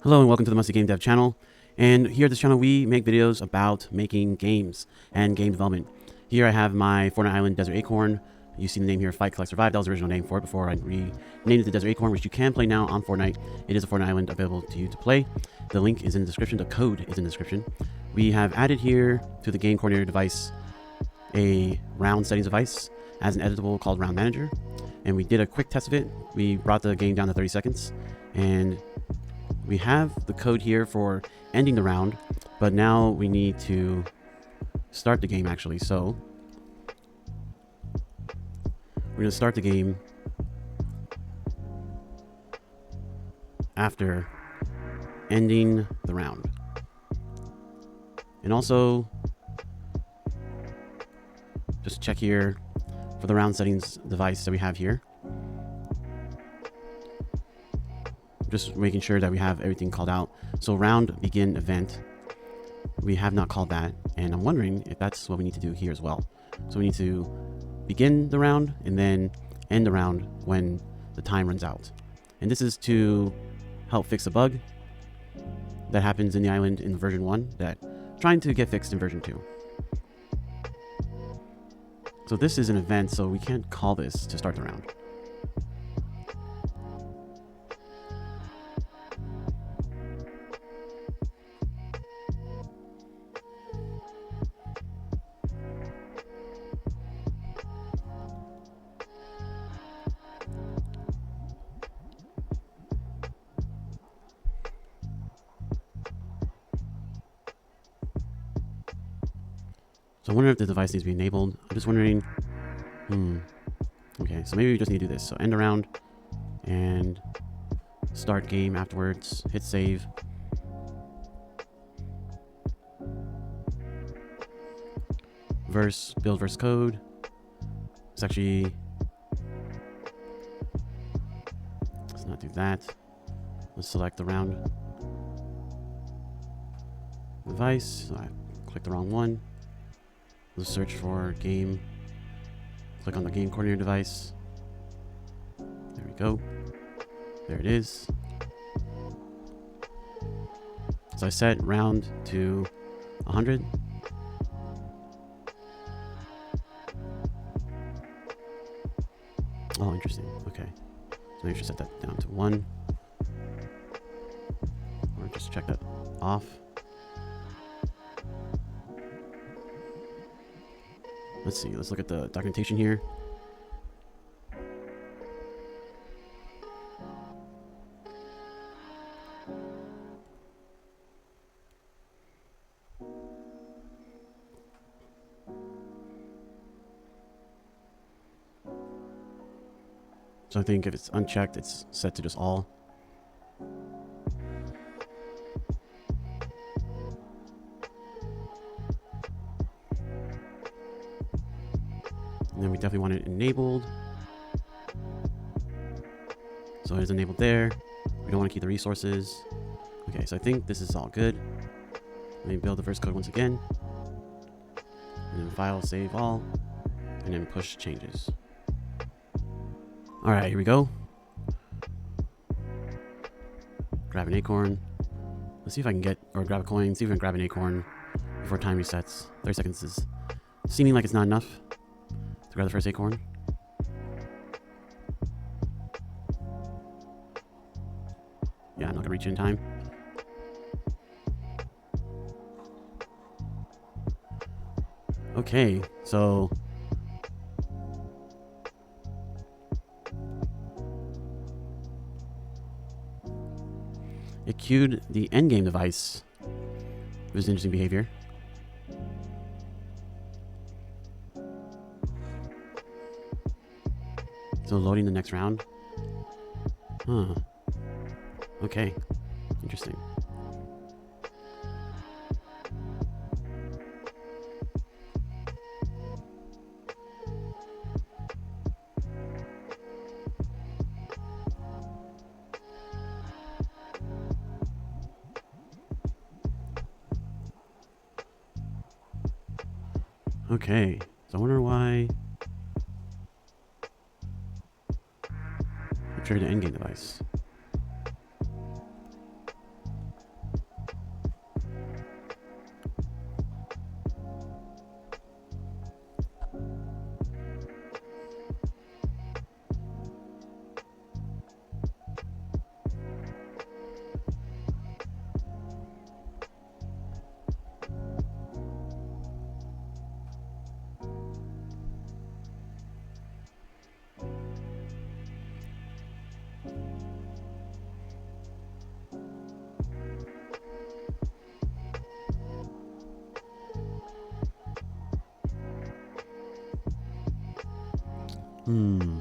Hello and welcome to the Musty Game Dev channel. And here at this channel we make videos about making games and game development. Here I have my Fortnite Island Desert Acorn. You see the name here, Fight, Collect, Survive. That was the original name for it before I renamed it to Desert Acorn, which you can play now on Fortnite. It is a Fortnite Island available to you to play. The link is in the description. The code is in the description. We have added here to the game coordinator device a round settings device as an editable called Round Manager. And we did a quick test of it. We brought the game down to 30 seconds. And we have the code here for ending the round, but now we need to start the game actually. So we're going to start the game after ending the round. And also just check here for the round settings device that we have here. Just making sure that we have everything called out. So round begin event, we have not called that, and I'm wondering if that's what we need to do here as well. So we need to begin the round and then end the round when the time runs out. And this is to help fix a bug that happens in the island in version 1 that trying to get fixed in version 2. So this is an event, so we can't call this to start the round. So I wonder if the device needs to be enabled. I'm just wondering. Okay, so maybe we just need to do this. So end a round and start game afterwards. Hit save. Build verse code. Let's actually. Let's not do that. Let's select the round device. So I clicked the wrong one. Let's search for game. Click on the game coordinator device. There we go. There it is. So I set round to 100. Oh, interesting. Okay. So maybe I should set that down to 1. Or just check that off. Let's see, let's look at the documentation here. So I think if it's unchecked, it's set to just all. And then we definitely want it enabled. So it is enabled there. We don't want to keep the resources. Okay, so I think this is all good. Let me build the verse code once again. And then file, save all. And then push changes. Alright, here we go. Grab an acorn. Let's see if I can get, or grab a coin, see if we can grab an acorn before time resets. 30 seconds is seeming like it's not enough. Grab the first acorn. Yeah, I'm not gonna reach in time. Okay, so it queued the endgame device. It was interesting behavior. So loading the next round. Huh. Okay. Interesting. Okay. So I wonder why. Trigger the endgame device. Hmm.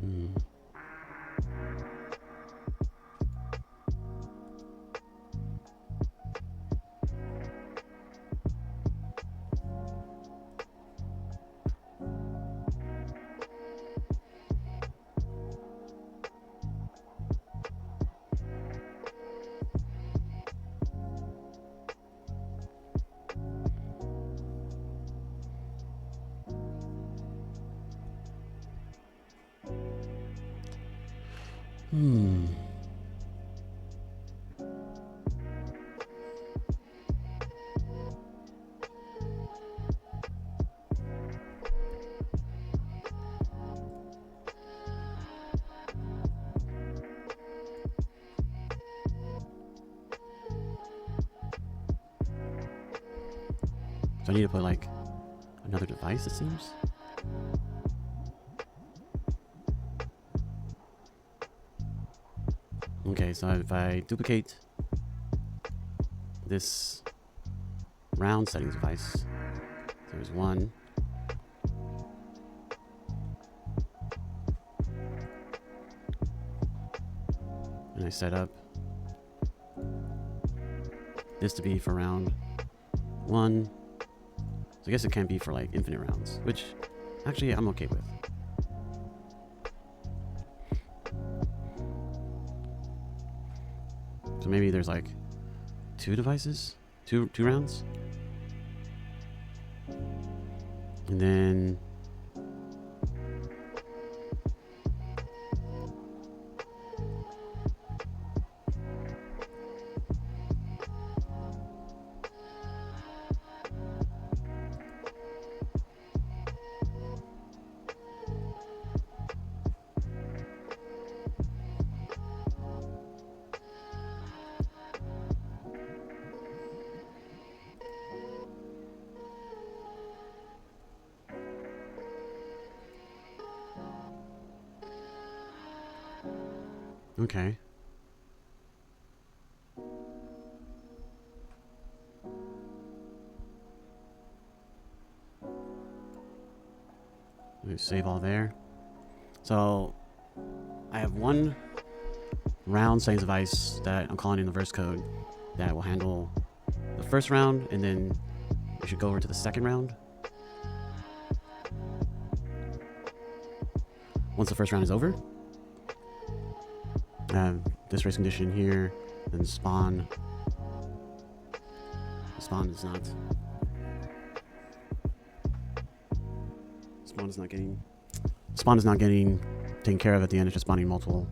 Hmm. Hmm. So I need to put like another device, it seems. Okay, so if I duplicate this round settings device, there's one. And I set up this to be for round one. So I guess it can be for like infinite rounds, which actually I'm okay with. So maybe there's like two devices, two rounds. And then okay. Let me save all there. So I have one round settings device that I'm calling in the verse code that will handle the first round, and then we should go over to the second round. Once the first round is over, I have this race condition here, then spawn. Spawn is not getting taken care of at the end. It's just spawning multiple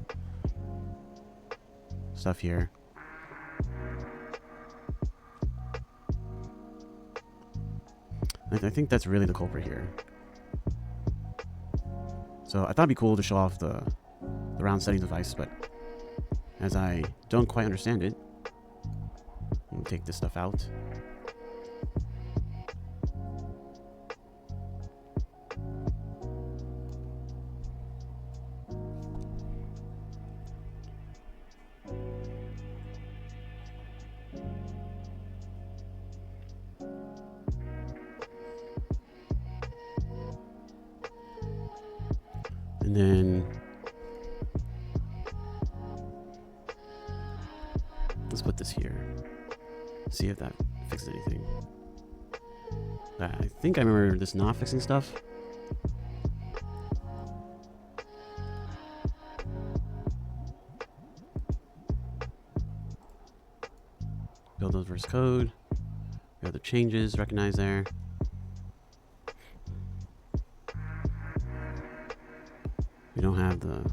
stuff here. I think that's really the culprit here. So I thought it'd be cool to show off the round settings device, but as I don't quite understand it, I'm gonna take this stuff out. And then see if that fixes anything. I think I remember this not fixing stuff. Build those versus code. We have the changes recognized there. We don't have the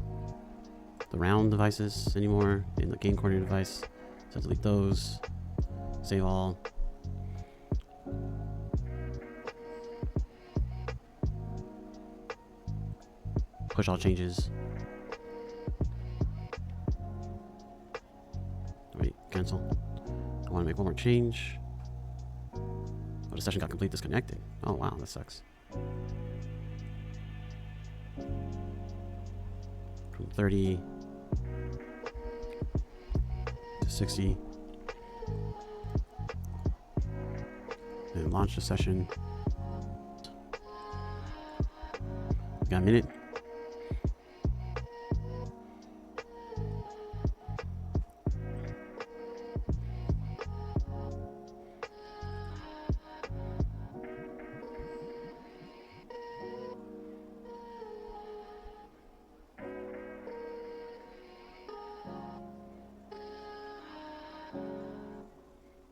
round devices anymore in the game coordinator device, so delete those. Save all. Push all changes. Wait, cancel. I want to make one more change. Oh, the session got complete disconnected. Oh wow, that sucks. From 30 to 60. And launch the session. Got a minute.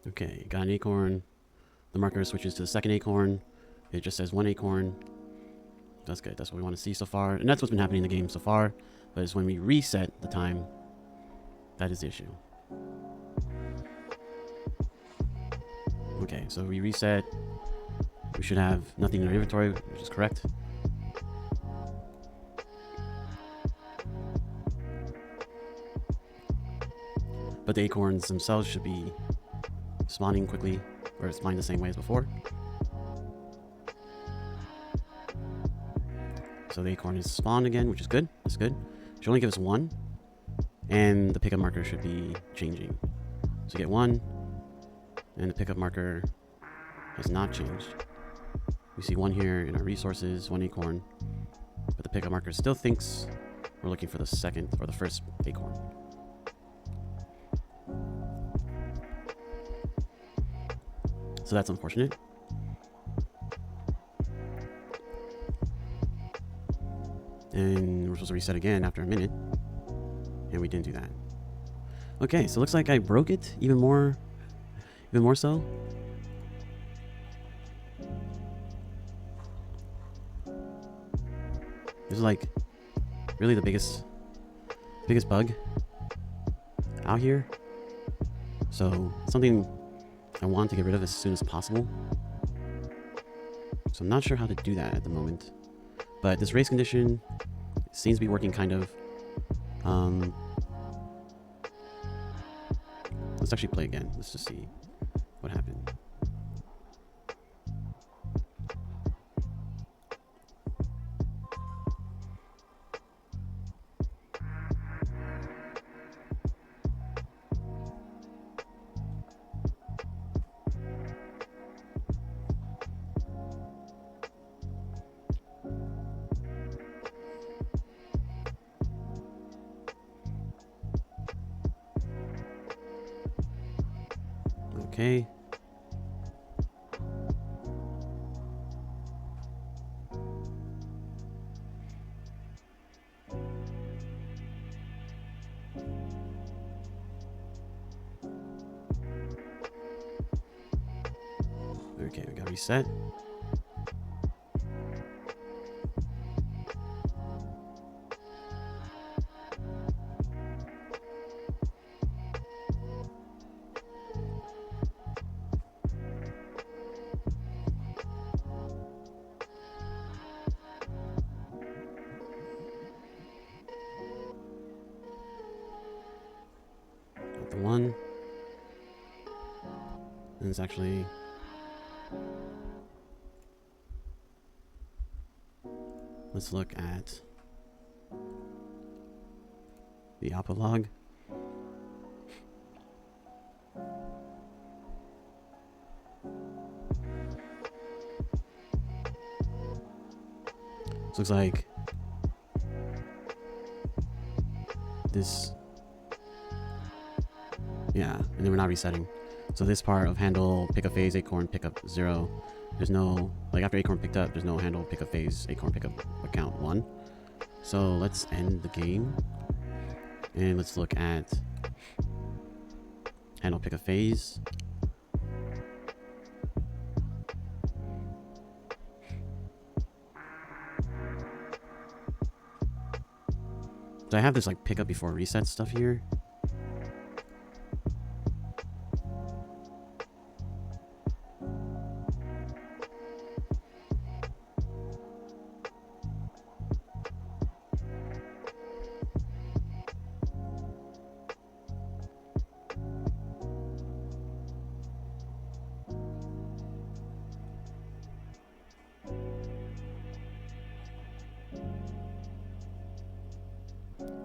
Okay, got an acorn. The marker switches to the second acorn. It just says one acorn. That's good. That's what we want to see so far. And that's what's been happening in the game so far. But it's when we reset the time, that is the issue. Okay, so we reset. We should have nothing in our inventory, which is correct. But the acorns themselves should be spawning quickly, or spawning the same way as before. So the acorn is spawned again, which is good. That's good. It should only give us one, and the pickup marker should be changing. So get one, and the pickup marker has not changed. We see one here in our resources, one acorn, but the pickup marker still thinks we're looking for the second or the first acorn. So that's unfortunate. And we're supposed to reset again after a minute. And we didn't do that. Okay, so it looks like I broke it even more so. This is like really the biggest bug out here. So something I want to get rid of as soon as possible. So I'm not sure how to do that at the moment. But this race condition seems to be working kind of. Let's actually play again. Let's just see what happened. Okay. Okay, we got reset. The one, and it's actually let's look at the output log. This looks like this. Yeah, and then we're not resetting. So this part of handle pickup phase Acorn pickup 0, there's no, like after Acorn picked up, there's no handle pickup phase Acorn pickup account 1. So let's end the game and let's look at handle pickup phase. So I have this like pickup before reset stuff here.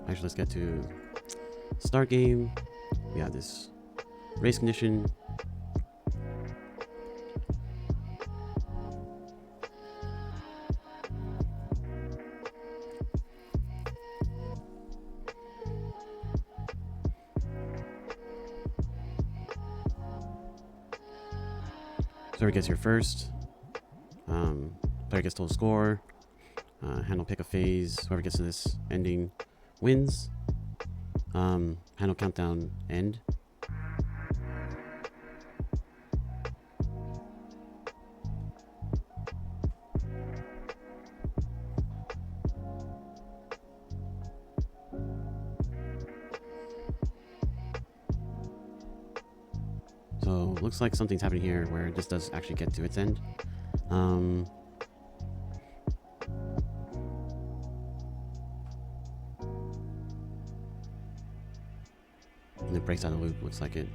Actually, let's get to start game. We have this race condition. So whoever gets here first, player gets total score, handle pick a phase, whoever gets to this ending wins. Handle countdown end. So looks like something's happening here where this does actually get to its end. And it breaks out of the loop, looks like it.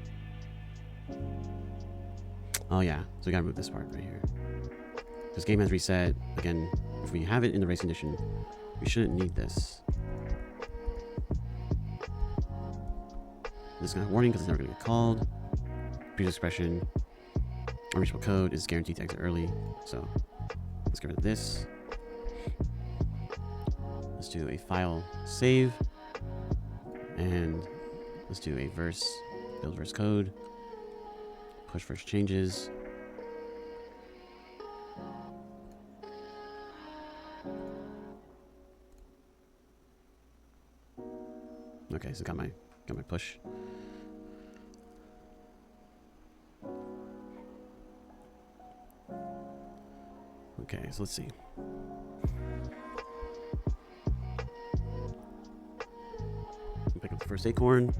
Oh yeah, so we gotta move this part right here. This game has reset. Again, if we have it in the race condition, we shouldn't need this. This is gonna have warning because it's never gonna get called. Previous expression, unreachable code is guaranteed to exit early. So let's get rid of this. Let's do a file save. And let's do a verse, build verse code, push verse changes. Okay, so got my push. Okay, so let's see. Pick up the first Acorn.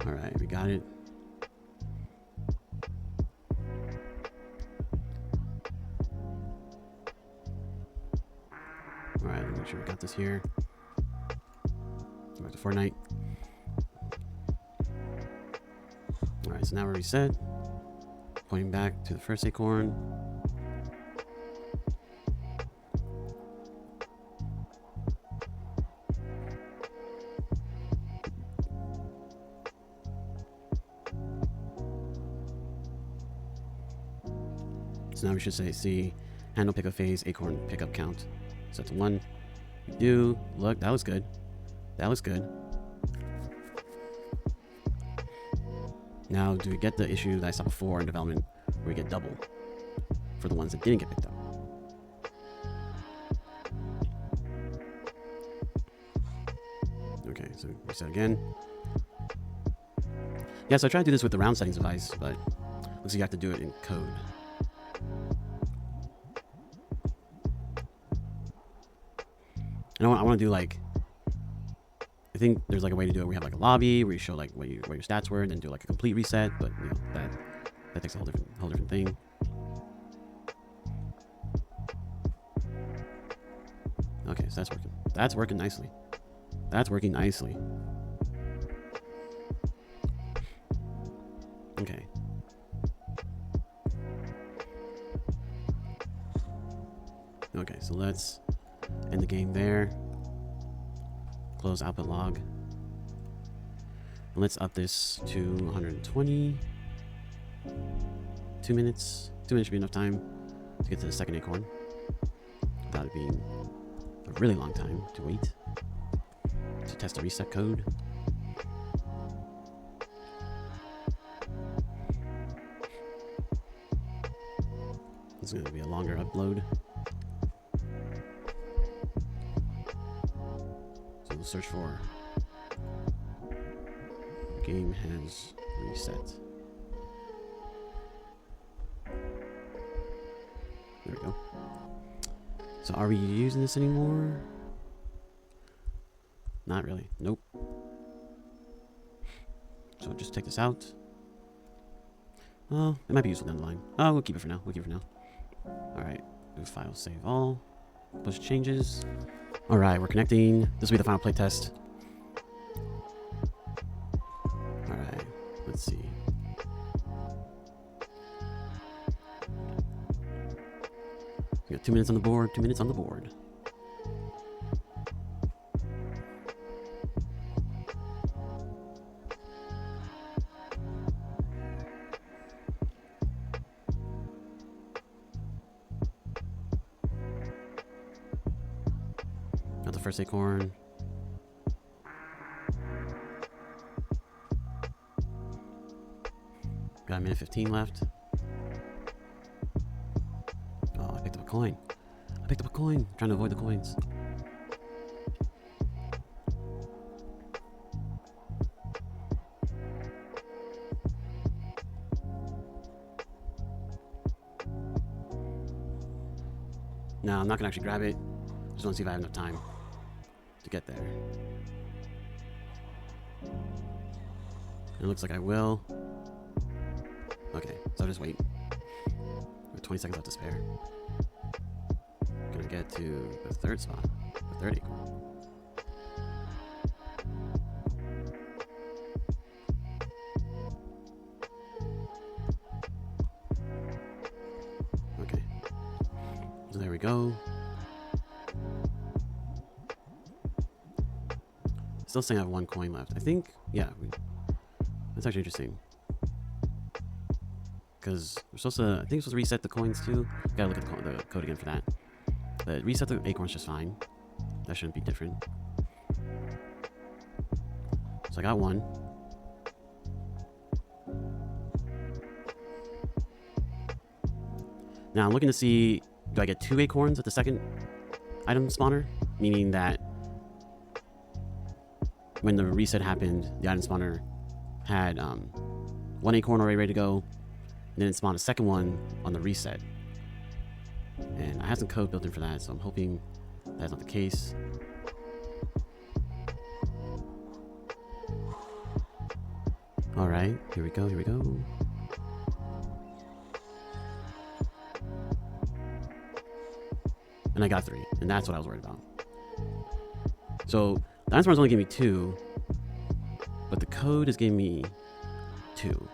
All right, we got it. Alright, make sure we got this here. Go back to Fortnite. Alright, so now we're reset. Pointing back to the first Acorn. So now we should say C, handle pickup phase, Acorn pickup count. Set to 1. We do. Look, that was good. That was good. Now, do we get the issue that I saw before in development where we get double for the ones that didn't get picked up? Okay, so reset again. Yeah, so I tried to do this with the round settings device, but looks like you have to do it in code. I want to do like, I think there's like a way to do it. We have like a lobby where you show like what your stats were, and then do like a complete reset. But you know that takes a whole different thing. Okay, so that's working. That's working nicely. That's working nicely. Okay. Okay, so let's end the game there. Close output log. Let's up this to 120. 2 minutes. 2 minutes should be enough time to get to the second acorn without it being a really long time to wait to test the reset code. This is going to be a longer upload. So we'll search for game has reset. There we go. So are we using this anymore? Not really. Nope. So just take this out. Well, it might be useful down the line. Oh, we'll keep it for now. Alright. Do file save all. Push changes. Alright, we're connecting. This will be the final playtest. Alright. Let's see. We got 2 minutes on the board. 2 minutes on the board. Got the first acorn. Got a minute 15 left. Oh, I picked up a coin. I'm trying to avoid the coins. No, I'm not gonna actually grab it. Just want to see if I have enough time to get there. It looks like I will. Okay, so I'll just wait. We have 20 seconds left to spare. Gonna get to the third spot, the third acorn. Okay, so there we go. Still saying I have 1 coin left. I think, yeah, that's actually interesting. Because we're supposed to, I think we're supposed to reset the coins too. Gotta look at the code again for that. But reset the acorns just fine. That shouldn't be different. So I got 1. Now I'm looking to see, do I get 2 acorns at the second item spawner? Meaning that when the reset happened, the item spawner had 1 acorn already ready to go. And then it spawned a second one on the reset. And I have some code built in for that, so I'm hoping that's not the case. Alright, here we go. And I got 3, and that's what I was worried about. So, the item spawner is only giving me 2, but the code is giving me 2.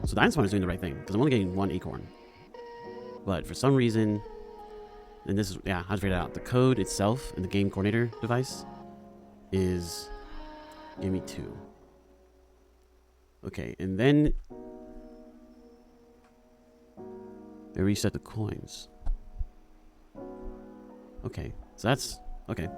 So the item spawner is doing the right thing, because I'm only getting 1 acorn. But for some reason, and this is, yeah, I had to figure it out. The code itself in the game coordinator device is giving me 2. Okay, and then they reset the coins. Okay, so that's, okay,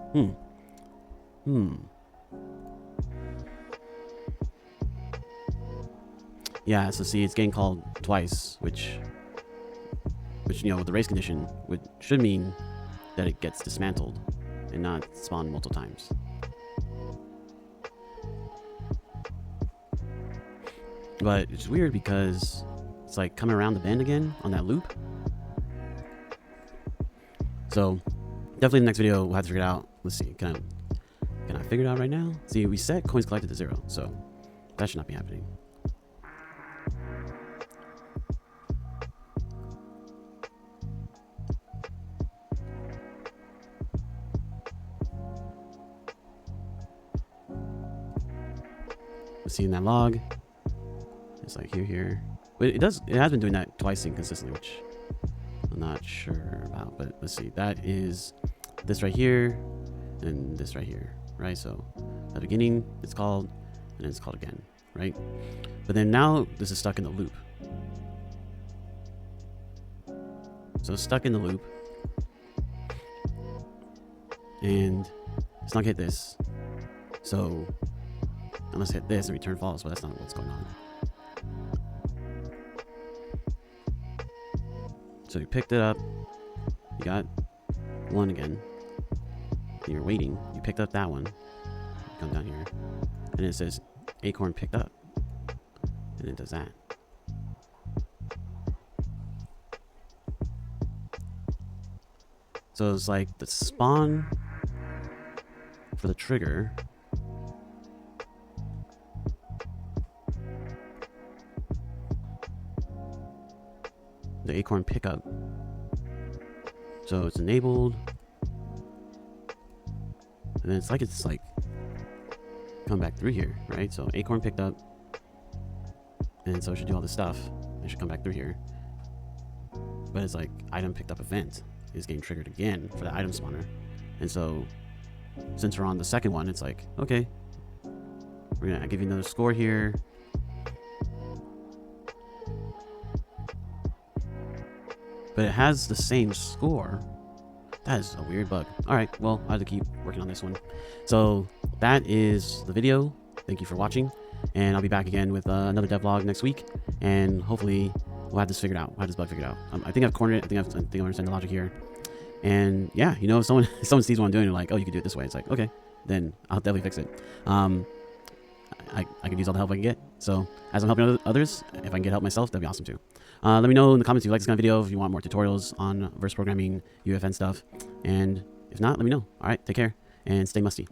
Yeah, so see, it's getting called twice, which you know, with the race condition should mean that it gets dismantled and not spawned multiple times. But it's weird because it's like coming around the bend again on that loop. So definitely in the next video we'll have to figure it out. Let's see, can I figure it out right now? See, we set coins collected to 0, so that should not be happening. See in that log, it's like here, but it has been doing that twice inconsistently, which I'm not sure about. But let's see, that is this right here and this right here, right? So at the beginning it's called, and then it's called again, right? But then now this is stuck in the loop. So it's stuck in the loop. And it's not gonna hit this. So unless I hit this and return false, but that's not what's going on. So you picked it up, you got one again, and you're waiting, you picked up that one, you come down here, and it says Acorn picked up, and it does that. So it's like the spawn for the trigger the Acorn pickup. So it's enabled, and then it's like come back through here, right? So Acorn picked up, and so it should do all this stuff. It should come back through here, but it's like item picked up event is getting triggered again for the item spawner. And so since we're on the second one, it's like, okay, we're gonna give you another score here. But it has the same score. That is a weird bug. All right, well, I have to keep working on this one. So that is the video. Thank you for watching, and I'll be back again with another devlog next week, and hopefully we'll have this figured out. We'll have this bug figured out. I think I've cornered it. I think I understand the logic here. And yeah, you know, if someone sees what I'm doing, they're like, oh, you can do it this way. It's like, okay, then I'll definitely fix it. I could use all the help I can get. So as I'm helping others, if I can get help myself, that'd be awesome too. Let me know in the comments if you like this kind of video, if you want more tutorials on verse programming, UEFN stuff. And if not, let me know. All right, take care and stay musty.